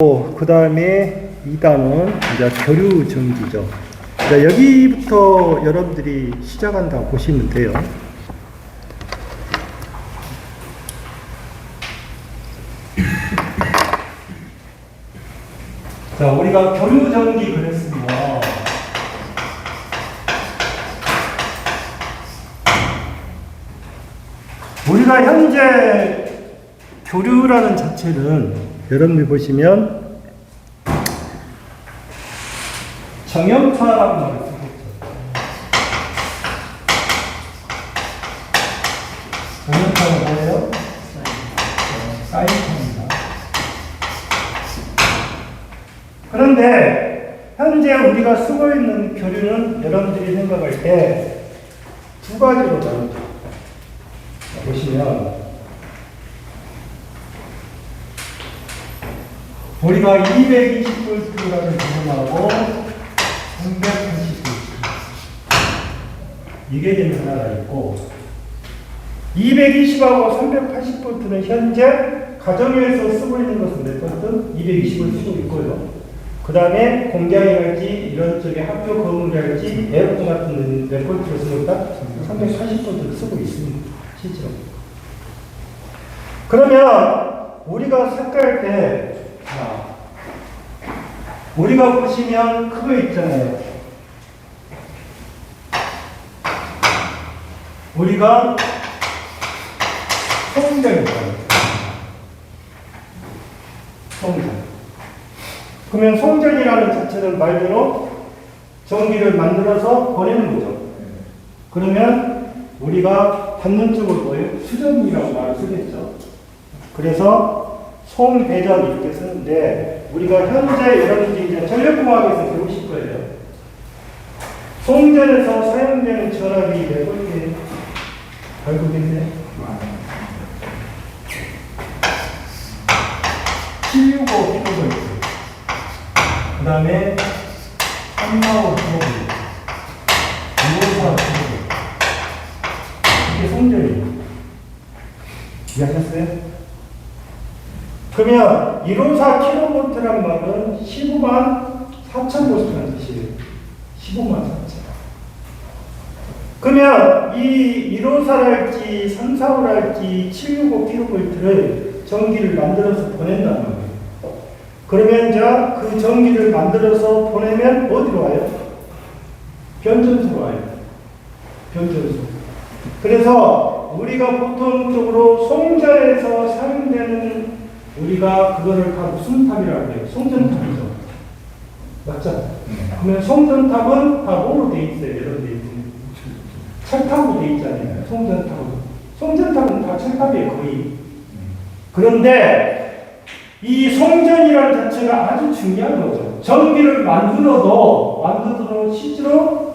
그 다음에 2단원 이제 교류 전기죠. 여기부터 여러분들이 시작한다고 보시면 돼요. 자, 우리가 교류 전기 그랬습니다. 우리가 현재 교류라는 자체는 여러분들 보시면 정형차라는 말을 쓰고 있죠. 정형차는 뭐예요? 사인차입니다. 그런데 현재 우리가 쓰고 있는 교류는 여러분들이 생각할 때 두 가지로 나누죠. 보시면 우리가 220V라는 부분하고 380V 이게 지금 하나가 있고 220하고 380V는 현재 가정에서 쓰고 있는 것은 몇 볼트? 220을 쓰고 있고요. 그 다음에 공장이랄지 이런 쪽에 학교 건물이랄지 에어컨 같은 몇 볼트를 쓰고 있다? 380V를 쓰고 있습니다. 실제로. 그러면 우리가 색깔 때 우리가 보시면 그거 있잖아요. 우리가 송전이잖아요. 송전. 그러면 송전이라는 자체는 말대로 전기를 만들어서 보내는 거죠. 그러면 우리가 받는 쪽을 뭐예요? 수전이라고 말을 쓰겠죠. 그래서 송배전 이렇게 쓰는데 우리가 현재 여러분들이 이제 전력공학에서 배우실 거예요. 송전에서 사용되는 전압이 몇 볼트예요? 알고 계세요? 765 kV. 그 다음에 345 kV. 254 kV. 이게 송전이에요. 이해하셨어요? 그러면 154kV라는 말은 15만 4천 볼트라는 뜻이에요. 15만 4천. 그러면 이 154랄지 345랄지 765kV를 전기를 만들어서 보낸단 말이에요. 그러면 이제 그 전기를 만들어서 보내면 어디로 와요? 변전소로 와요. 변전소. 그래서 우리가 보통적으로 송전에서 사용되는 우리가 그거를 다 무슨 탑이라고 해요? 송전탑이죠. 맞죠? 그러면 송전탑은 다 뭐로 돼 있어요? 이런 돼 있어요. 철탑으로 돼 있잖아요. 송전탑은. 송전탑은 다 철탑이에요, 거의. 그런데 이 송전이라는 자체가 아주 중요한 거죠. 전기를 만들어도 실제로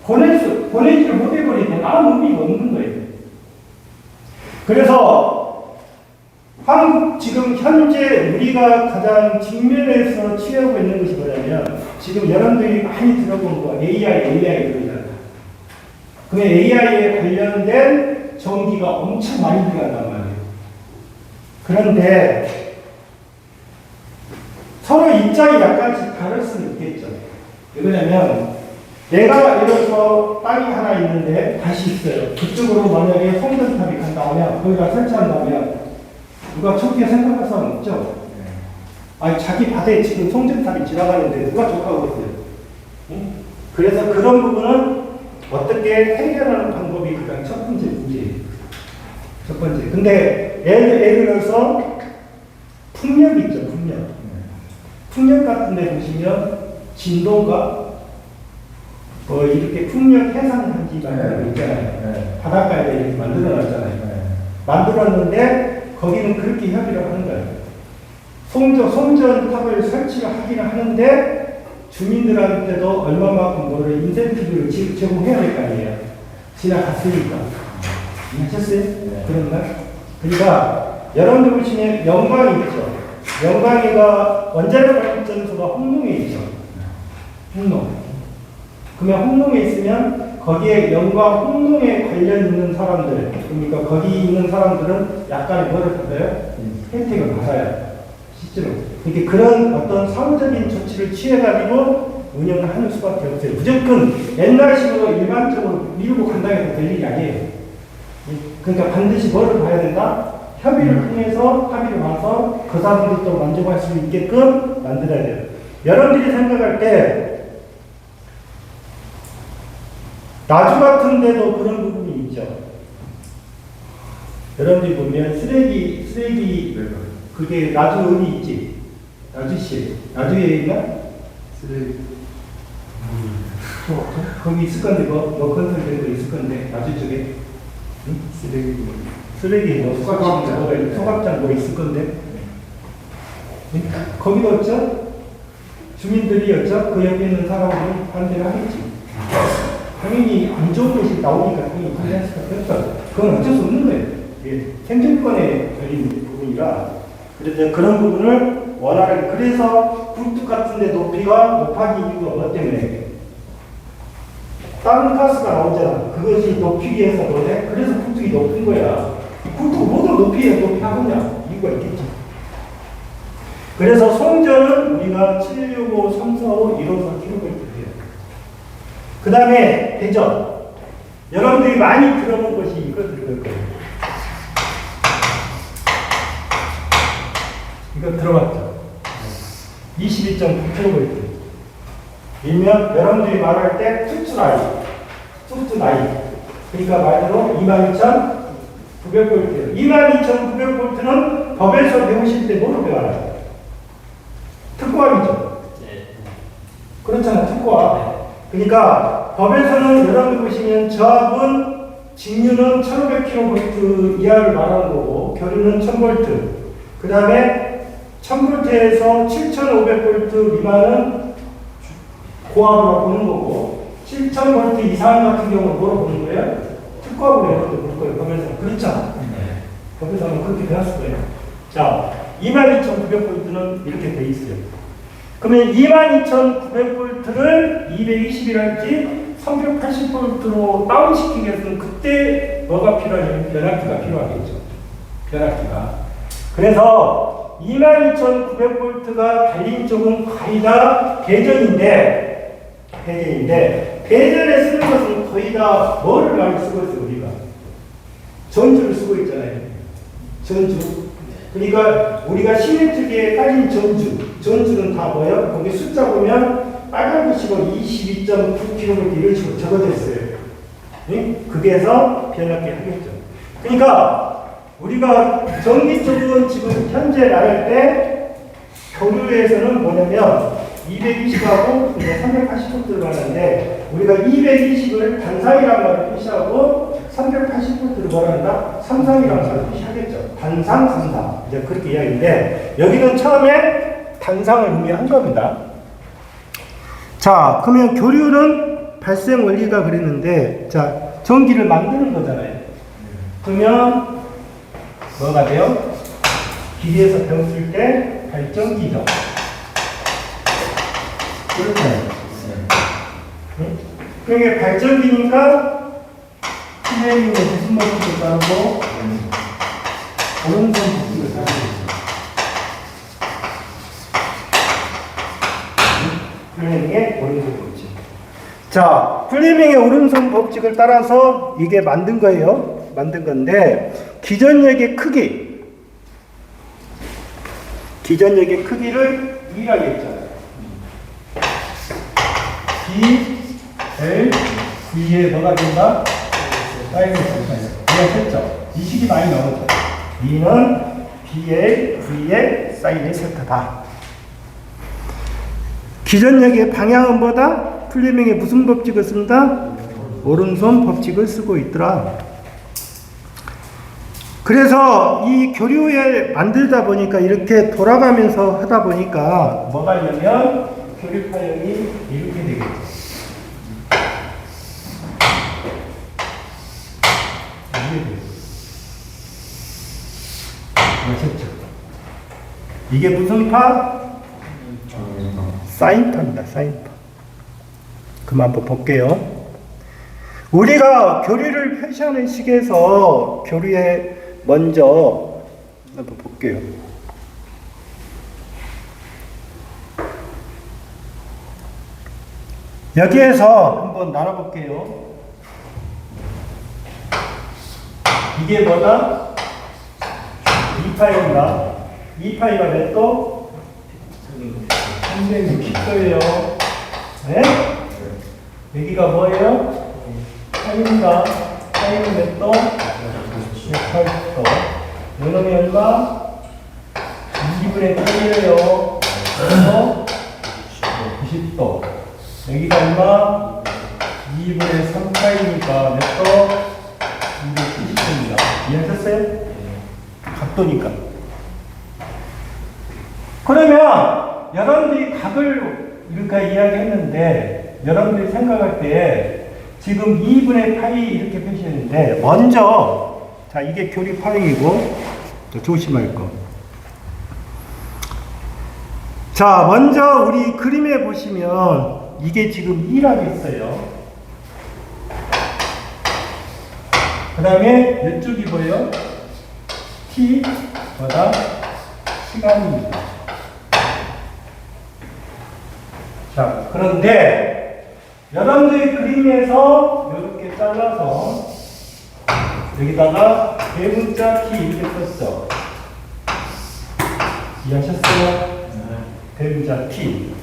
보내지를 못해버리면 아무 의미가 없는 거예요. 그래서 지금 현재 우리가 가장 직면에서 취하고 있는 것이 뭐냐면 지금 여러분들이 많이 들어본 거 AI 그러잖아요. 그 AI에 관련된 전기가 엄청 많이 들어간단 말이에요. 그런데 서로 입장이 약간씩 다를 수는 있겠죠. 왜냐면 내가 예를 들어서 땅이 하나 있는데 밭이 있어요. 그쪽으로 만약에 송전탑이 간다 하면 거기다 설치한다면 누가 좋게 생각할 사람 없죠? 아니, 자기 밭에 지금 송전탑이 지나가는데 누가 좋다고 했어요? 응? 그래서 그런 부분은 어떻게 해결하는 방법이 가장 첫 번째 문제예요. 첫 번째. 근데 예를 들어서 풍력 있죠, 풍력. 풍력 같은 데 보시면 진도가 이렇게 풍력 해상단지가 있잖아요. 바닷가에 이렇게 만들어놨잖아요. 만들었는데 거기는 그렇게 협의를 하는 거예요. 송전탑을 설치를 하기는 하는데 주민들한테도 얼마만큼 뭐를 인센티브를 제공해야 될 거 아니에요. 지나갔으니까. 이해하셨어요? 그런가? 그러니까 여러분들 보시면 영광이 있죠. 영광이가 원자력 발전소가 홍농에 있죠. 홍농. 그러면 홍농에 있으면 거기에 영광 홍농에 관련 있는 사람들, 그러니까 거기 있는 사람들은 약간의 뭐를 받아요? 혜택을 받아요. 실제로. 그러니까 그런 어떤 사후적인 조치를 취해가지고 운영을 하는 수밖에 없어요. 무조건 옛날식으로 일반적으로 밀고 간다고 해서 될 일이 아니에요. 그러니까 반드시 뭐를 봐야 된다? 협의를 통해서 합의를 와서 그 사람들도 만족할 수 있게끔 만들어야 돼요. 여러분들이 생각할 때 나주 같은 데도 그런 부분이 있죠. 여러분들이 보면 쓰레기 그게 나주읍이 있지. 나주시 나주에 있나? 쓰레기 거기 있을 건데 뭐 건설된 거 있을 건데 나주 쪽에 응? 쓰레기 뭐 소각장 뭐 있을 건데 응? 거기도 없죠? 주민들이었죠? 그 옆에 있는 사람들이 반대를 하겠지. 당연히 안 좋은 것이 나오니까 당연히 반대할 수밖에 없어. 그건 어쩔 수 없는 거예요. 예, 생존권에 걸린 부분이라. 그래서 그런 부분을 원활하게. 그래서 굴뚝 같은 데 높이가 높아진 이유가 뭐 때문에? 다른 가스가 나오잖아. 그것이 높이기 위해서 그러네. 그래서 굴뚝이 높은 거야. 굴뚝 모두 높이 하느냐? 이유가 있겠지. 그래서 송전은 우리가 765, 345, 154 킬로볼트예요. 그 다음에 대전. 여러분들이 많이 들어본 것이 이것일 거예요. 이거 들어봤죠? 22.9kV. 일명 여러분들이 말할 때 투투나이. 그러니까 말대로 22,900V. 22,900V는 법에서 배우실 때 뭐로 배워요? 특고압이죠. 그렇잖아, 특고압. 그러니까 법에서는 여러분들 보시면 저압은 직류는 1500kV 이하를 말하는 거고 교류는 1000V. 그 다음에 1000V에서 7500V 미만은 고압으로 보는 거고 7000V 이상 같은 경우는 뭐로 보는 거예요? 특고압으로 여러분들 볼 거예요. 법에서는. 그렇죠? 법에서는 그렇게 배웠을 거예요. 자, 22,900V는 이렇게 돼 있어요. 그러면 22,900V를 220이랄지 380V로 다운시키기 위해서는 그때 뭐가 필요하냐면 변압기가 필요하겠죠. 변압기가. 그래서 22,900V가 달린 쪽은 거의 다 배전인데 배전에 쓰는 것은 거의 다 뭐를 많이 쓰고 있어요, 우리가? 전주를 쓰고 있잖아요. 전주. 그러니까 우리가 시내특위에 깔린 전주는 다 뭐예요? 거기 숫자 보면 빨간 글씨로 22.9km 이런 식으로 적어져 있어요. 네? 그게서 변압기 하겠죠. 그러니까 우리가 전기 쪽은 지금 현재 나갈 때 교류에서는 뭐냐면 220하고 380V를 말하는데 우리가 220을 단상이라는 말을 표시하고 380V를 뭐란다? 삼상이라는 말을 표시하겠죠. 단상, 삼상. 이제 그렇게 이야기인데 여기는 처음에 단상을 의미한 겁니다. 자, 그러면 교류는 발생 원리가 그랬는데 자, 전기를 만드는 거잖아요. 그러면 뭐가 돼요? 기계에서 배웠을 때 발전기죠. 그렇잖아요. 그게 발전기니까 플레이밍의 무슨 법칙을 따르고 오른손 법칙을 따르고 플레이밍의 오른손 법칙. 자, 플레이밍의 오른손 법칙을 따라서 이게 만든 거예요. 만든 건데 기전력의 크기를 2라고 했잖아요. B, L, V에 뭐가 된다? 사인을 썼어요. 이해하셨죠? 이 식이 많이 나오죠. B는 BL, V에 사인의 세타다. 기전력의 방향은 뭐다? 플레밍의 무슨 법칙을 쓴다? 오른손 법칙을 쓰고 있더라. 그래서 이 교류에 만들다 보니까 이렇게 돌아가면서 하다 보니까 뭐가 있냐면 교류 파형이 이렇게 되겠죠. 아셨죠? 이게 무슨 파? 사인파입니다. 사인파. 그럼 한번 볼게요. 우리가 교류를 표시하는 식에서 교류에 먼저 한번 볼게요. 여기에서 한번 나눠볼게요. 이게 뭐다? 2파이입니다. 2파이가 몇 도? 360도예요. 네? 여기가 뭐예요? 파이입니다. 파이는 몇 도? 180도. 요놈이 얼마? 2분의 8이에요. 그래서 90도. 여기가 얼마? 2분의 3파이니까 몇 도? 270도입니다. 이해하셨어요? 각도니까. 그러면 여러분들이 각을 이렇게 이야기했는데 여러분들이 생각할 때 지금 2분의 파이 이렇게 표시했는데 먼저 자 이게 교리 파이이고 조심할 거. 자 먼저 우리 그림에 보시면 이게 지금 1하고 있어요. 그 다음에 이쪽이 뭐예요? T보다 시간입니다. 자, 그런데 여러분들의 그림에서 이렇게 잘라서 여기다가 대문자 T 이렇게 썼죠. 이해하셨어요? 대문자 T.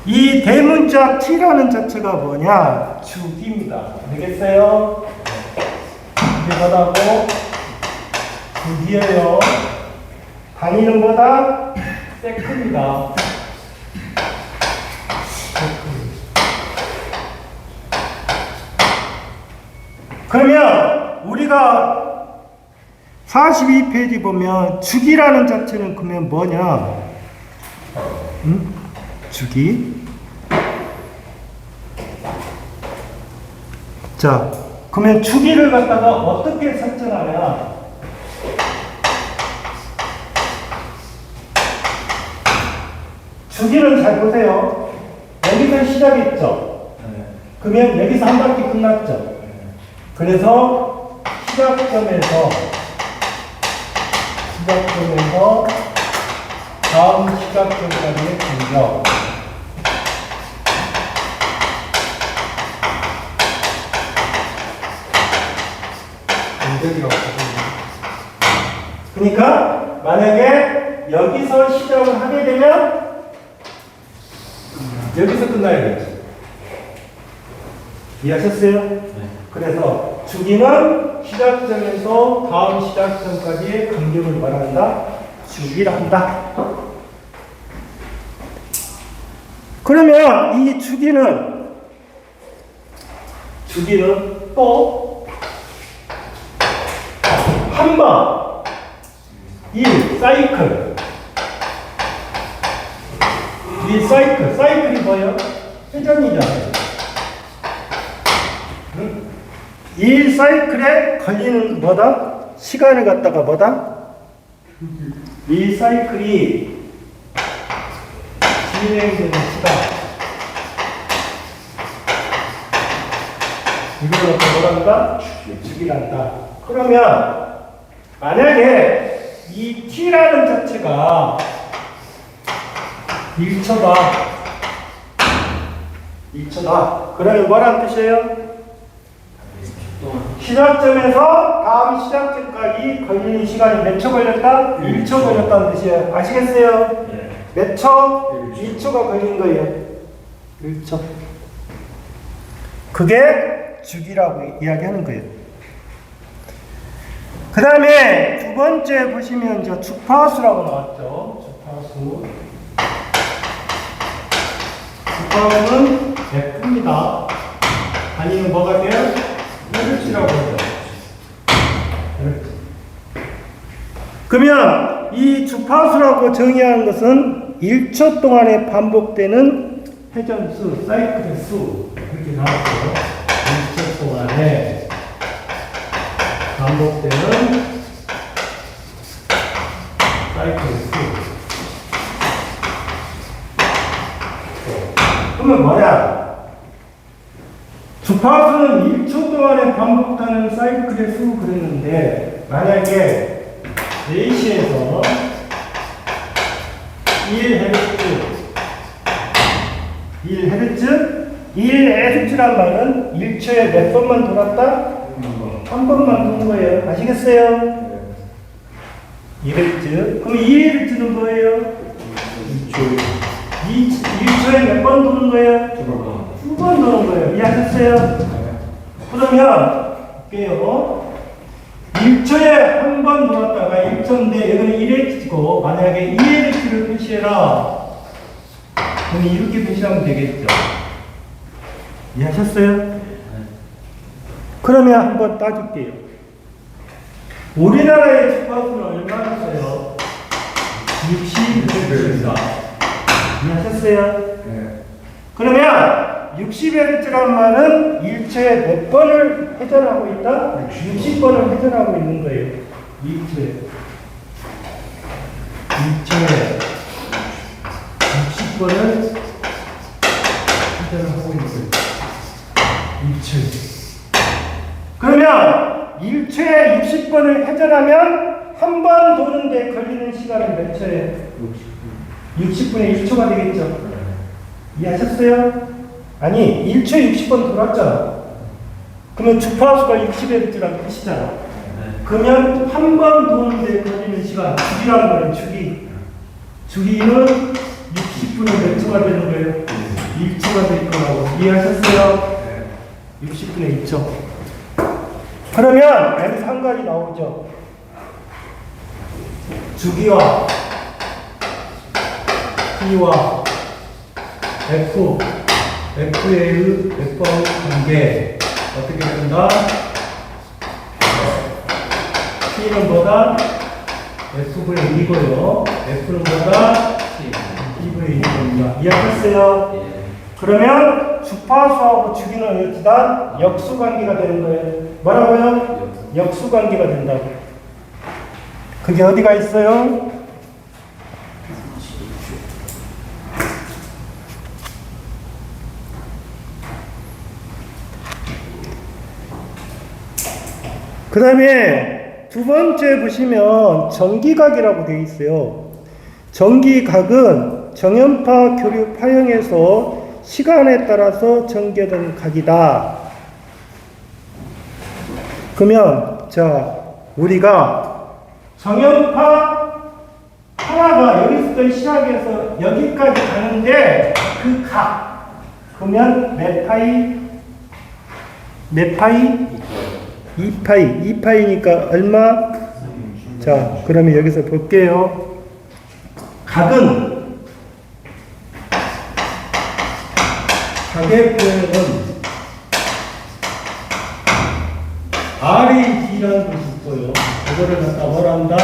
이 대문자 T라는 자체가 뭐냐? 주기입니다. 알겠어요? 이게 뭐라고? 주기예요. 단위는 뭐다? 세크입니다. 그러면 우리가 42페이지 보면 주기라는 자체는 그러면 뭐냐? 주기. 자, 그러면 주기를 갖다가 어떻게 설정하냐? 주기를 잘 보세요. 여기서 시작했죠? 그러면 여기서 한 바퀴 끝났죠? 그래서 시작점에서 다음 시작점까지의 간격. 그러니까 만약에 여기서 시작을 하게 되면 여기서 끝나야겠죠. 이해하셨어요? 네. 그래서 주기는 시작점에서 다음 시작점까지의 간격을 말한다. 주기라 한다. 그러면 이 주기는 또 한 번, 1 사이클. 이 사이클이 뭐예요? 회전이잖아요. 이 사이클에 걸리는 뭐다? 시간을 갖다가 뭐다? 이 사이클이 진행되는 시간. 이걸 갖다 뭐란다? 주기란다. 그러면 만약에 이 t라는 자체가 1초다. 그러면 뭐란 뜻이에요? 시작점에서 다음 시작점까지 걸리는 시간이 몇 초 걸렸다? 1초 걸렸다는 뜻이에요. 아시겠어요? 네. 몇 초? 1초가 걸린 거예요. 1초. 그게 주기라고 이야기하는 거예요. 그 다음에 두 번째 보시면 저 주파수라고 나왔죠. 주파수는 F입니다. 아니면 뭐가 돼요? 헤르츠라고 하죠. 그러면 이 주파수라고 정의하는 것은 1초 동안에 반복되는 회전수, 사이클의 수 이렇게 나왔어요. 1초 동안에 반복되는 사이클의 수. 그러면 뭐냐? 주파수는 1초 동안에 반복하는 사이클의 수 그랬는데 만약에 4시에서 1Hz 1Hz란 말은 1초에 몇 번만 돌았다? 한 번만 도는 거예요. 아시겠어요? 1Hz. 그럼 2Hz는 뭐예요? 1초에 몇 번 도는 거예요? 두 번 도는 거예요. 이해하셨어요? 그러면 볼게요. 1초에 한 번 돌았다가 1초인데 여기는 1Hz고 만약에 2Hz를 표시해라. 그럼 이렇게 표시하면 되겠죠. 이해하셨어요? 그러면 한번 따줄게요. 우리나라의 주파수는 얼마였어요? 60Hz입니다. 이해하셨어요? 네. 그러면 60Hz란 말은 1초에 몇 번을 회전하고 있다? 60번을 회전하고 있는 거예요. 1초에 60번을 회전하고 있는 거예요. 1초에. 그러면 1초에 60번을 회전하면 한 번 도는데 걸리는 시간은 몇 초예요? 60분의 1초가 되겠죠. 이해하셨어요? 아니 1초에 60번 돌았잖아. 그러면 주파수가 60Hz라는 뜻이잖아. 그러면 한 번 도는데 걸리는 시간, 주기라는 거예요. 주기는 60분의 몇 초가 되는 거예요? 1초가 될 거라고. 이해하셨어요? 60분의 1초. 그러면 여기서 한 가지 나오죠. 주기와 T와 F의 몇 번 관계 어떻게 된다? T는 뭐다? F분의 1이고요. F는 뭐다? T분의 1입니다. 이해하셨어요? 그러면 주파수하고 주기는 일단 역수관계가 되는 거예요. 뭐라고요? 역수관계가 된다고. 그게 어디가 있어요? 그 다음에 두 번째 보시면 전기각이라고 되어 있어요. 전기각은 정연파 교류 파형에서 시간에 따라서 전개된 각이다. 그러면 자 우리가 정연파 하나가 여기서 시작해서 여기까지 가는데 그 각 그러면 몇 파이? 2파이니까 얼마? 자 그러면 여기서 볼게요. 각은 각의 표현은 RAD라는 것이 있고요. 이거를 갖다 뭐라 한다?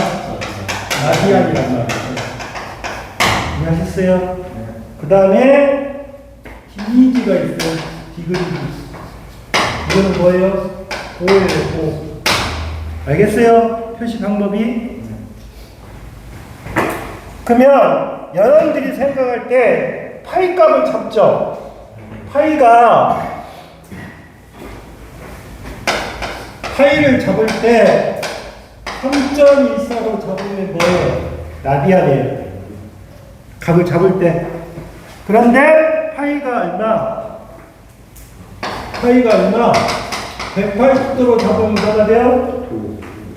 라디안이란 말이에요. 이해하셨어요? 그 다음에 디그리드가 있어요. 디그리드. 이거는 뭐예요? 5예요. 5. 알겠어요? 표시 방법이? 그러면 여러분들이 생각할 때 파이 값을 잡죠. 파이를 잡을 때 3.14로 잡으면 뭐예요? 라디안이에요. 값을 잡을 때. 그런데 파이가 얼마? 180도로 잡으면 뭐가 돼요?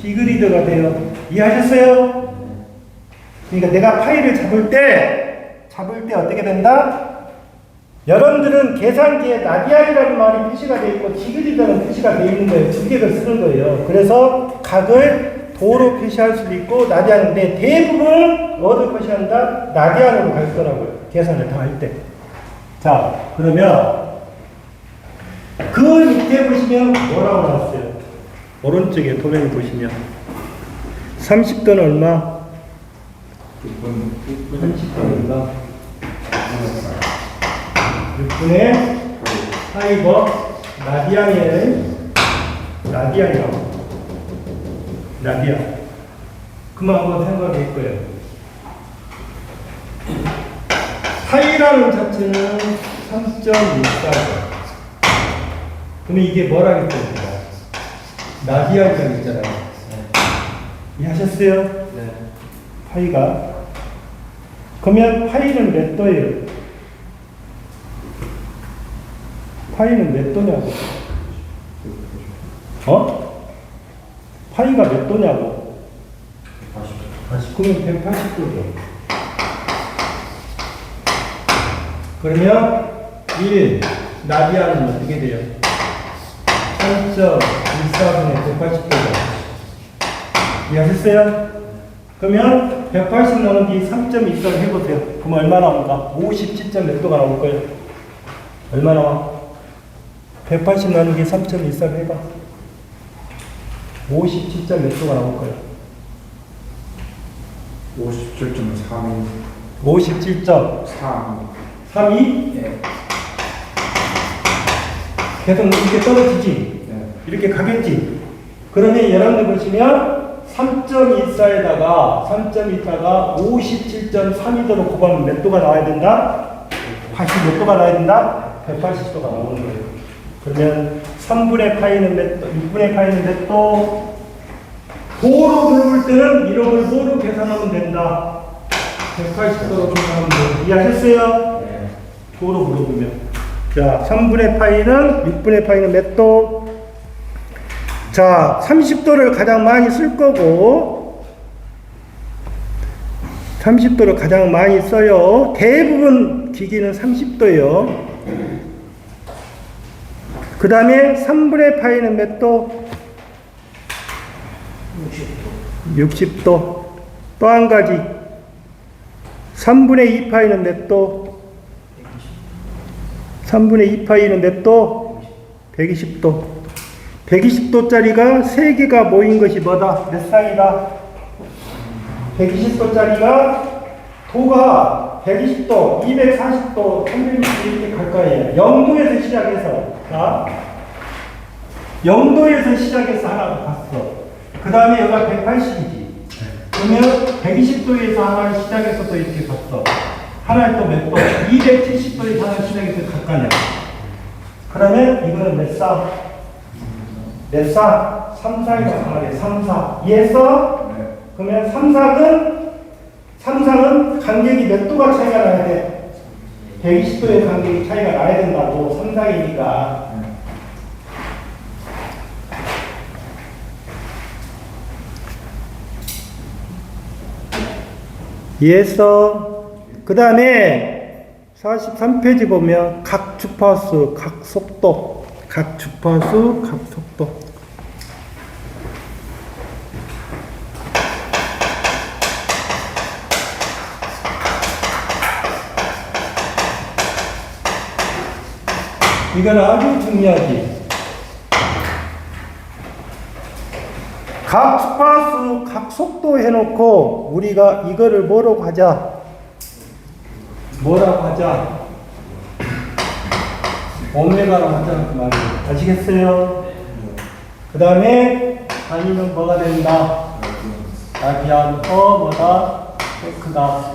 디그리드가 돼요. 이해하셨어요? 그러니까 내가 파이를 잡을 때 어떻게 된다? 여러분들은 계산기에 라디안이라는 말이 표시가 되어 있고 디그리드라는 표시가 되어 있는 거예요. 두 개를 쓰는 거예요. 그래서 각을 도로 표시할 수도 있고 라디안인데 대부분 어디로 표시한다? 라디안으로 갈 거라고요. 계산을 다 할 때. 자, 그러면 그 밑에 보시면 뭐라고 나왔어요? 오른쪽에 도면을 보시면 30도는 얼마? 30도는 얼마? 6분의 파이버 라디안이라고. 라디안. 그만 한번 생각해 볼 거예요. 파이라는 자체는 3.14죠. 그러면 이게 뭐라겠습니까? 라디안이라고 했잖아요. 이해하셨어요? 네. 파이가. 그러면 파이는 몇 도예요? 파이는 몇 도냐고. 파이가 몇 도냐고. 80. 그러면 180도죠. 그러면 1 라디안은 어떻게 돼요? 3.14분의 180도죠. 이해하셨어요? 그러면 180 나누기 3.24를 해보세요. 그럼 얼마 나옵니까? 57점 몇 도가 나올 거예요? 얼마 나와? 180 나누기 3.24를 해봐. 57점 몇 도가 나올 거예요? 57.32. 57.32? 4. 네. 계속 이렇게 떨어지지? 네. 이렇게 가겠지? 그러면 여러분들 보시면 3.24에다가 57.32도로 곱하면 몇 도가 나와야 된다? 80 몇 도가 나와야 된다? 180도가 나오는 거예요. 그러면 3분의 파이는 몇 도? 6분의 파이는 몇 도? 도로 부를 때는 이름을 뭐로 계산하면 된다? 180도로 계산하면 돼요. 이해하셨어요? 네. 도로 물어보면. 자, 3분의 파이는, 6분의 파이는 몇 도? 자, 30도를 가장 많이 쓸 거고, 30도를 가장 많이 써요. 대부분 기기는 30도예요. 그 다음에 3분의 파이는 몇 도? 60도. 또 한 가지. 3분의 2 파이는 몇 도? 3분의 2 파이는 몇 도? 120도. 120도짜리가 3개가 모인 것이 뭐다? 몇 쌍이다? 120도짜리가 도가 120도, 240도, 360도 이렇게 갈 거예요. 0도에서 시작해서. 자, 0도에서 시작해서 하나 갔어. 그 다음에 여기가 180이지. 그러면 120도에서 하나 시작해서 또 이렇게 갔어. 하나에 또 몇 도? 270도에서 하나 시작해서 갈까냐. 그러면 이거는 몇 쌍? 몇 쌍? 3쌍이라고 말해. 3쌍. 이해했어? 네. 그러면 3쌍은 간격이 몇 도가 차이가 나야 돼? 120도의 간격이 차이가 나야 된다고. 3쌍이니까. 이해했어? 그 다음에 43페이지 보면 각 주파수, 각 속도, 각 주파수, 각 속도. 이건 아주 중요하지. 각 주파수, 각 속도 해놓고 우리가 이거를 뭐라고 하자? 뭐라고 하자? 오메가라고 하자는 그 말이에요. 아시겠어요? 그 다음에 단위는 뭐가 된다? 라디안, 뭐다? 테크다.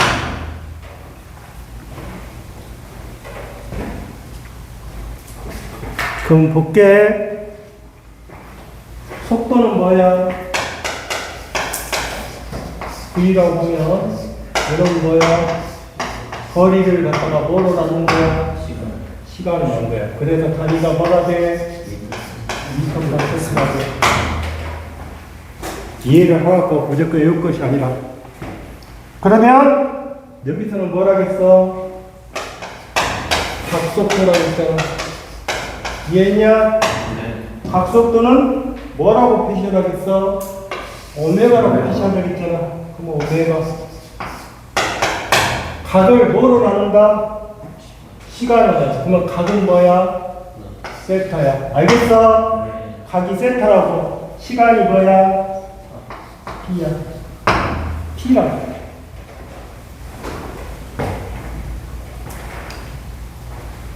그럼 볼게. 속도는 뭐야? V라고 하면 이건 뭐야? 거리를 갖다가 뭐로 나눈 거야? 시간을 나눈 거야. 그래서 단위가 뭐가 돼? 미터가 세트가 돼. 이해를 하고 무조건 외울 것이 아니라. 그러면 여기서는 뭐라겠어? 각속도라고 했잖아. 이해했냐? 각속도는 뭐라고 표시하겠어? 오메가라고 표시하겠잖아. 그럼 오메가. 각을 뭐로 나눈다? 시간으로. 그러면 각은 뭐야? 세타야. 알겠어? 각이 세타라고. 시간이 뭐야? T야. T라.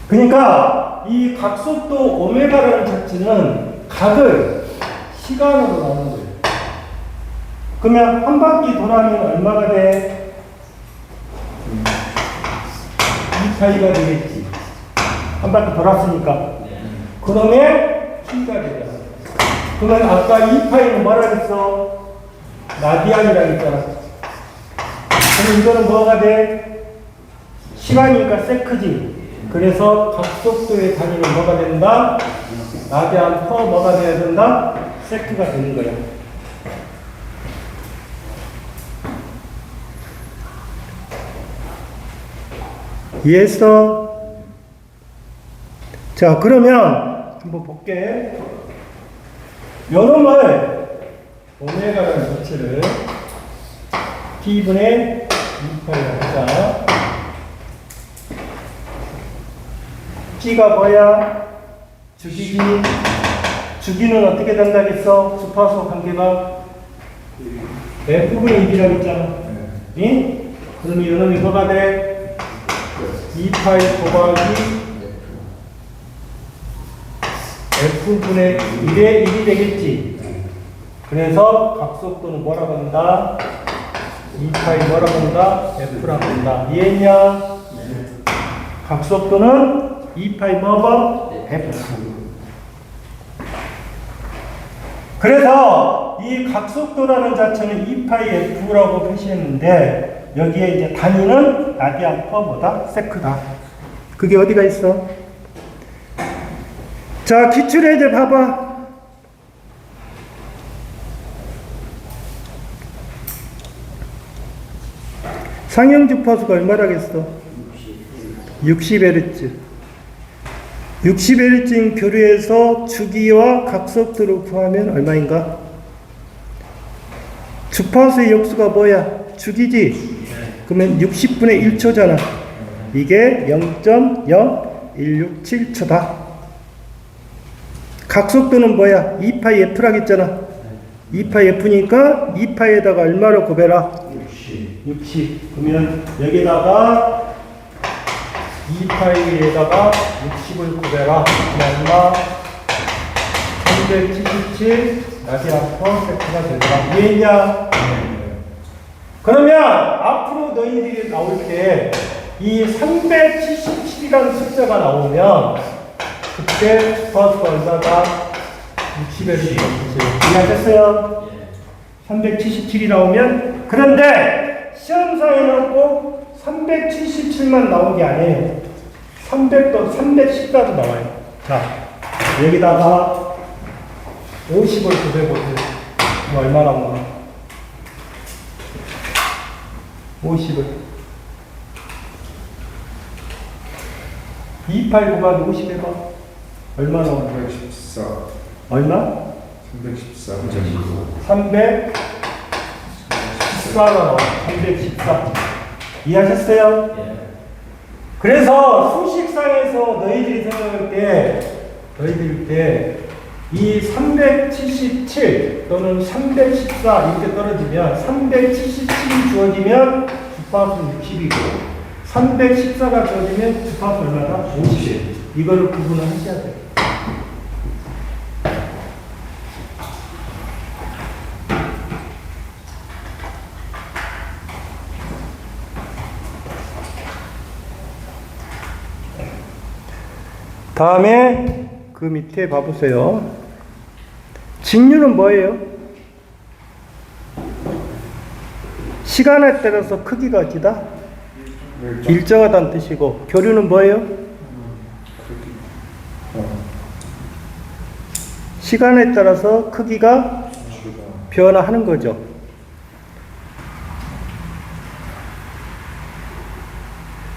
그러니까 이 각속도 오메가라는 자체는 각을 시간으로 나누는 거예요. 그러면 한 바퀴 돌아면 얼마가 돼? 2파이가 되겠지. 한 바퀴 돌았으니까. 그러면 T가 되잖아. 그러면 아까 2파이는 뭐라 그랬어? 라디안이라고 했잖아. 그럼 이거는 뭐가 돼? 시간이니까 세크지. 그래서 각속도의 단위는 뭐가 된다? 라디안 퍼 뭐가 돼야 된다? 세크가 되는 거야. 이해했어? 자, 그러면 한번 볼게. 요놈을 오메가라는 수치를 T분의 2파이라고 하자. T가 뭐야? 주기지. 주기는 어떻게 된다겠어? 주파수 관계가 F분의 1이라고 했잖아. 응? 그러면 이놈이 뭐가 돼? 2파이 곱하기 F분의 1의 1이 되겠지. 그래서 각속도는 뭐라고 한다? 2파이 뭐라고 한다? F라고 한다. 이해했냐? 각속도는 2파이 뭐뭐? F. 그래서 이 각속도라는 자체는 2파이 F라고 표시했는데 여기에 이제 단위는 라디안 퍼보다 세크다. 그게 어디가 있어? 자, 기출에 이제 봐봐. 상형 주파수가 얼마라겠어? 60Hz. 60Hz인 교류에서 주기와 각속도를 구하면 얼마인가? 주파수의 역수가 뭐야? 주기지? 그러면 60분의 1초잖아. 이게 0.0167초다. 각속도는 뭐야? 2파이 F라겠잖아. 2파이 F니까 2파이에다가 얼마로 곱해라? 60. 그러면 여기다가 2파이에다가 60을 곱해라. 얼마? 377 라디안 퍼 세트가 되더라. 이해했냐? 그러면 앞으로 너희들이 나올 때 이 377이라는 숫자가 나오면 그때 주파수가 얼마가 60에서 이해하셨어요? 377이 나오면. 그런데 시험상에는 꼭 377만 나온 게 아니에요. 300도 314도 나와요. 자, 여기다가 50을 곱해보세요. 얼마 나오나? 50을 28 곱하기 50 해봐. 얼마 나오나? 314. 얼마? 314. 314가 나와. 314. 이해하셨어요? 그래서 수식상에서 너희들이 생각할 때 이 377 또는 314 이렇게 떨어지면 377이 주어지면 주파수는 60이고 314가 주어지면 주파수 얼마나? 50. 이거를 구분을 하셔야 돼요. 다음에 그 밑에 봐보세요. 직류는 뭐예요? 시간에 따라서 크기가 어찌다? 일정하다는 뜻이고, 교류는 뭐예요? 시간에 따라서 크기가 변화하는 거죠.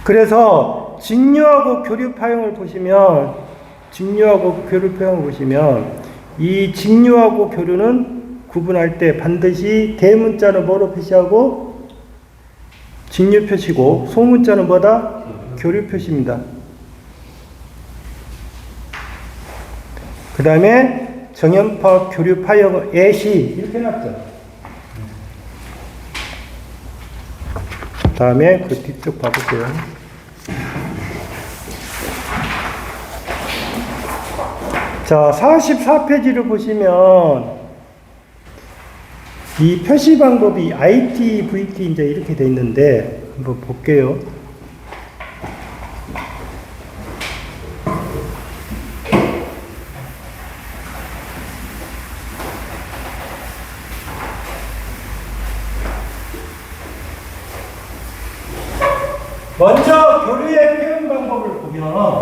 그래서 직류하고 교류 파형을 보시면 이 직류하고 교류는 구분할 때 반드시 대문자는 뭐로 표시하고 직류 표시고 소문자는 뭐다? 교류 표시입니다. 그 다음에 정연파 교류 파형은 애시 이렇게 해놨죠. 다음에 그 뒤쪽 봐보세요. 자, 44페이지를 보시면 이 표시 방법이 IT, VT 이제 이렇게 돼 있는데 한번 볼게요. 먼저 교류의 표현 방법을 보면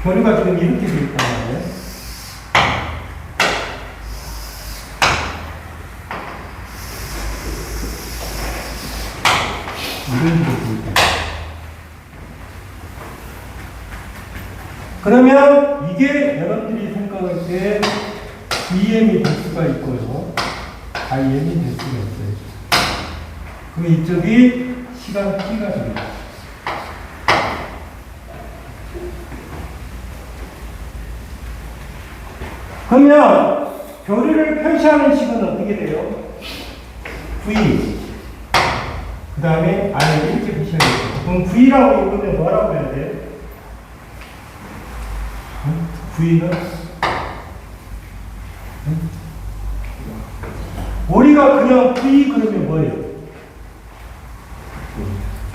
교류가 지금 이렇게 되어 있단 말이에요. 이런 식으로 되어 있다. 그러면 이게 여러분들이 생각할 때 VM이 될 수가 있고요. IM이 될 수가 있어요. 그럼 이쪽이 시간 T가 됩니다. 그러면 교류를 표시하는 식은 어떻게 돼요? V 그 다음에 I 이렇게 표시하겠죠. 그럼 V라고 읽으면 뭐라고 해야 돼요? V는 우리가 그냥 V 그러면 뭐예요?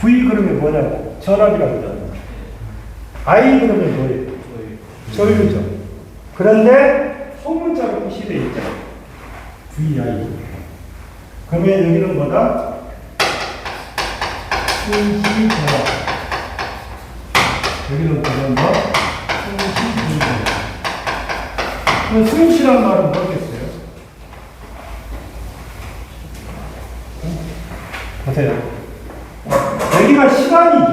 V 그러면 뭐냐고? 전압이라고 그러잖아요. I 그러면 뭐예요? 전류죠. 그런데 소문자로 표시되어 있죠. VI. 그러면 여기는 뭐다? 순시 전압. 여기는 그런 거? 순시 전압. 그럼 순시란 말은 뭐겠어요? 보세요. 여기가 시간이죠.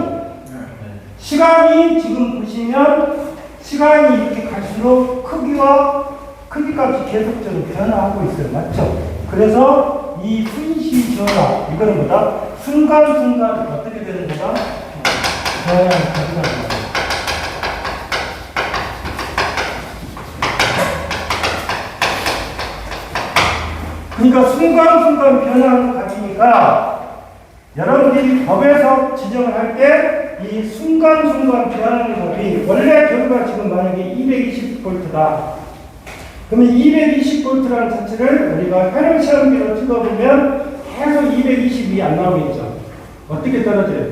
시간이 지금 보시면 시간이 이렇게 갈수록 크기값이 계속적으로 변화하고 있어요. 맞죠? 그래서 이 순시 전압, 이거는 뭐다? 순간순간 어떻게 되는 거다? 변화가 가져가는 거다. 그러니까 순간순간 변화를 가지니까 여러분들이 법에서 지정을 할 때 이 순간순간 변하는 값이 원래 교류가 지금 만약에 220V다. 그러면 220V라는 자체를 우리가 회로 시험기로 찍어보면 계속 220이 안 나오겠죠. 어떻게 떨어져요?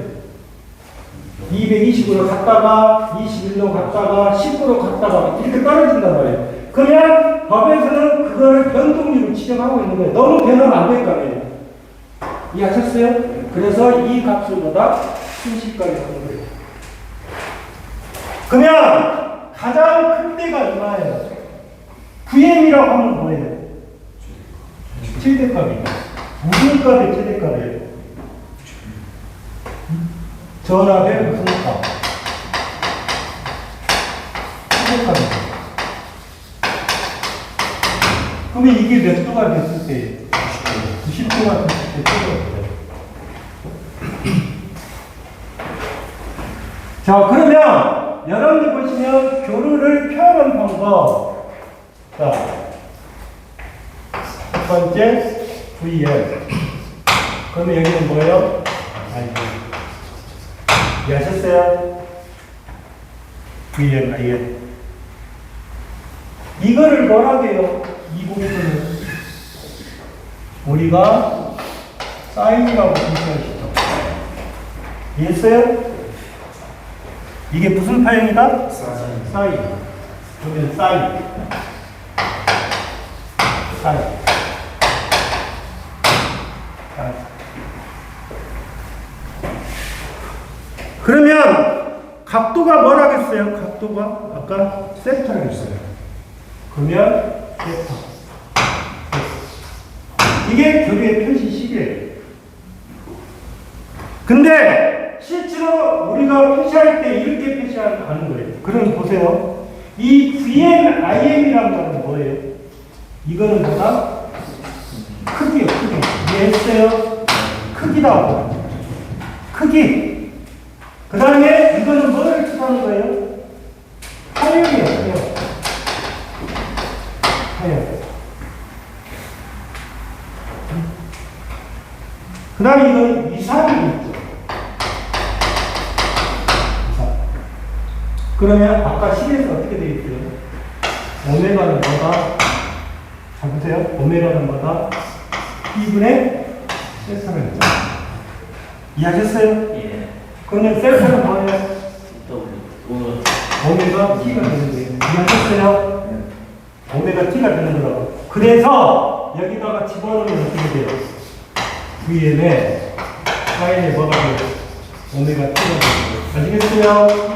220으로 갔다가 21로 갔다가 10으로 갔다가 이렇게 떨어진단 말이에요. 그러면 법에서는 그거를 변동률로 지정하고 있는 거예요. 너무 변하면 안 될 거 아니에요. 이해하셨어요? 그래서 이 값을 보다 순식간에 하는 거예요. 그러면 가장 큰 데가 얼마예요? VM이라고 하면 뭐예요? 최대값이죠. 무슨 값이 최대값이에요? 전압의 무슨 값? 최대값이죠. 그러면 이게 몇 도가 됐을 때예요? 90도가 됐을 때 최대값이죠. 자, 그러면 여러분들 보시면 교류를 표현하는 방법. 자, 첫 번째 VM. 그러면 여기는 뭐예요? IM. 이해하셨어요? VM, IM. 이거를 뭐라고 해요? 이 부분을 우리가 사인이라고 표시하시죠. 이해했어요? 이게 무슨 파형이다? 사인. 그러면 사인. 사인. 그러면 각도가 뭐라겠어요? 각도가 아까 세타라고 했어요. 그러면 세타. 이게 교류의 표시식이에요. 근데 실제로 우리가 표시할 때 이렇게 표시하는 거예요. 그럼 보세요. 이 VM, IM이라는 말은 뭐예요? 이거는 뭐다? 크기요, 크기. 이해했어요? 크기다. 크기. 그 다음에 이거는 뭐를 뜻하는 거예요? 파열이에요, 파열. 파열. 그 다음에 이건 이상이 있죠. 이상. 그러면 아까 식에서 어떻게 되어 있어요? 오메가는 뭐다? 자, 보세요. 오메가는 뭐다? 2분의 셀타를 했죠. 이해하셨어요? 예. 그러면 셀타는 뭐예요? 또 오메가 t가 되는 거예요. 이해하셨어요? 오메가 t가 되는 거라고. 그래서 여기다가 집어넣으면 어떻게 돼요? VM에 사인에 뭐가 돼요? 오메가 t가 되는 거예요. 아시겠어요?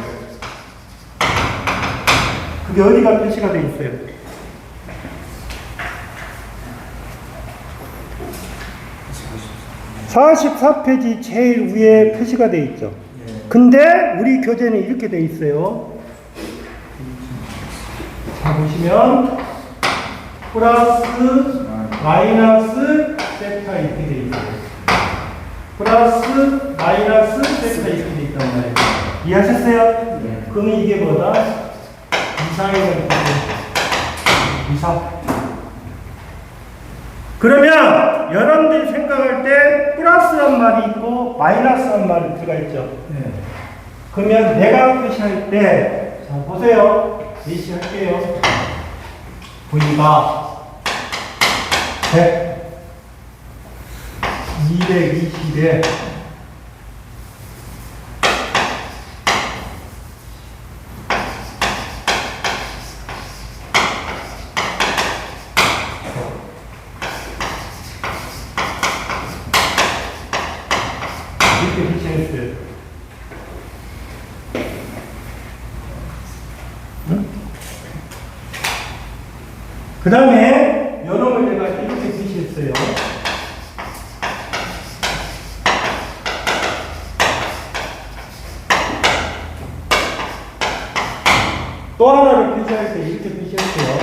그게 어디가 표시가 돼 있어요? (44) 페이지 제일 위에 표시가 돼 있죠. 근데 우리 교재는 이렇게 돼 있어요. 자, 보시면 플러스 마이너스 세타 이렇게 돼 있어요. 플러스 마이너스 세타 이렇게 돼 있단 말이에요. 이해하셨어요? 네. 그러면 이게 뭐다? 이사의 이사. 그러면 여러분들이 생각할 때 플러스란 말이 있고 마이너스란 말이 들어가 있죠. 네. 그러면 내가 표시할 때, 자, 보세요. 예시할게요. V가 100, 220에 이렇게 표시했어요. 그 다음에 여러분을 내가 이렇게 표시했어요. 또 하나를 표시할 때 이렇게 표시했어요.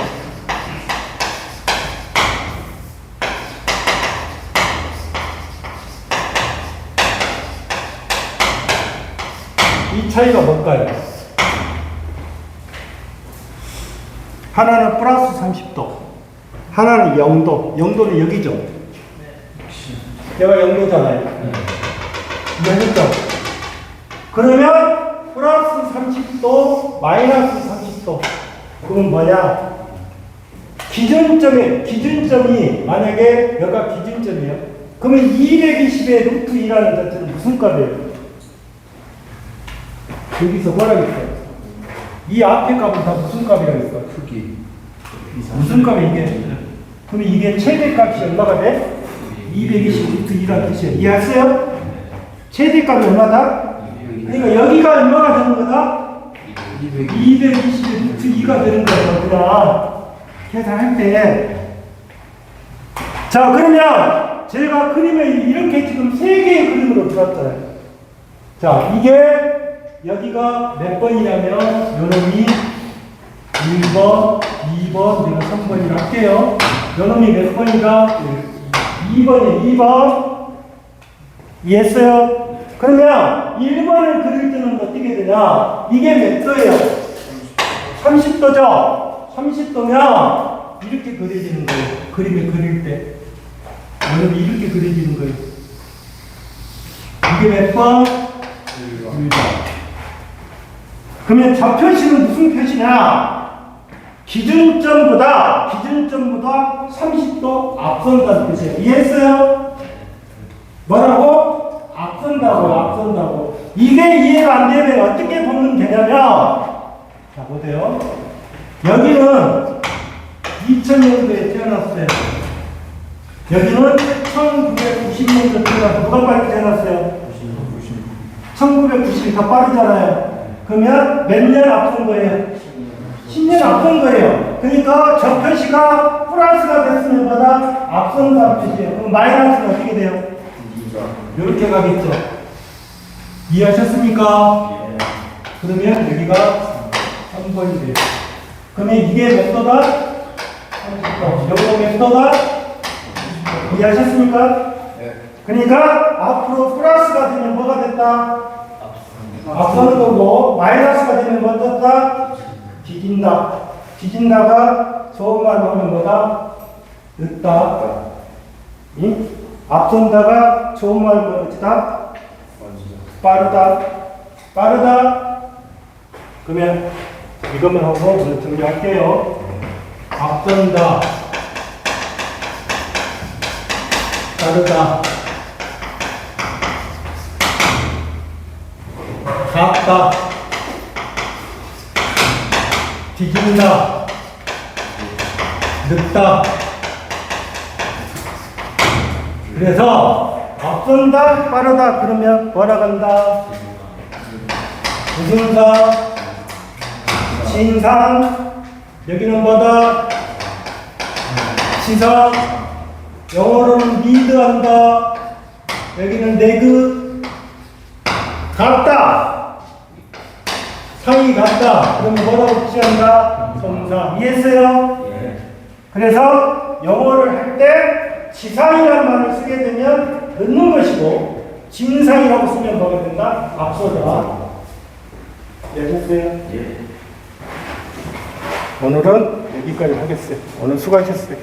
이 차이가 뭘까요? 하나는 플러스 30도, 하나는 0도. 0도는 여기죠? 얘가 0도잖아요. 이해했죠? 그러면 플러스 30도, 마이너스 30도. 그건 뭐냐? 기준점이 만약에 여기가 기준점이에요. 그러면 220의 루트 2라는 자체는 무슨 값이에요? 여기서 뭐라고 했어요? 이 앞에 값은 다 무슨 값이라고 했어? 크기. 무슨 값이 이게? 그럼 이게 최대값이 얼마가 돼? 220 루트 2라는 뜻이에요. 이해하세요? 최대값이 얼마다? 그러니까 여기가 얼마가 되는 거다? 220의 루트 2가 되는 거예요. 그냥 계산할 때. 자, 그러면 제가 그림을 이렇게 지금 3개의 그림으로 들었잖아요. 자, 이게 여기가 몇 번이냐면 요놈이 1번, 2번, 내가 3번이라 할게요. 요놈이 몇 번이가 2번이에요. 2번. 이해했어요? 그러면 1번을 그릴 때는 어떻게 되냐? 이게 몇 도예요? 30도죠? 30도면 이렇게 그려지는 거예요. 그림을 그릴 때. 요놈이 이렇게 그려지는 거예요. 이게 몇 번? 1번. 그러면 저 표시는 무슨 표시냐? 기준점보다 30도 앞선다는 뜻이에요. 이해했어요? 뭐라고? 앞선다고. 이게 이해가 안 되면 어떻게 보면 되냐면, 자, 보세요. 여기는 2000년도에 태어났어요. 여기는 1990년도에 태어났어요. 누가 빨리 태어났어요? 1990이 더 빠르잖아요. 그러면 몇 년 앞선 거예요? 10년 앞선 거예요. 그러니까 저 표시가 플러스가 됐으면 보다 앞선다는 뜻이에요. 그럼 마이너스는 어떻게 돼요? 이렇게 가겠죠. 이해하셨습니까? 그러면 여기가 3번이 돼요. 그러면 이게 몇 도다? 30도. 여기가 몇 도다? 이해하셨습니까? 그러니까 앞으로 플러스가 되면 뭐가 됐다? 앞서는 거고, 마이너스가 되면 뭐 떴다? 뒤진다. 뒤진다가 좋은 말로 하면 뭐다? 늦다. 응? 앞선다가 좋은 말로 뭐다? 빠르다. 그러면 이것만 하고 오늘 정리할게요. 앞선다. 빠르다. 작다. 뒤진다. 늦다. 그래서 앞선다, 빠르다 그러면 뭐라 간다? 무슨사, 신상, 여기는 뭐다? 시상. 영어로는 리드한다. 여기는 네그. 같다. 상이 같다. 그러면 뭐라고 취한다? 동사. 이해했어요? 그래서 영어를 할 때 지상이라는 말을 쓰게 되면 넣는 것이고 진상이라고 쓰면 뭐가 된다? 앞서다. 이해했어요? 오늘은 여기까지 하겠어요. 오늘 수고하셨어요.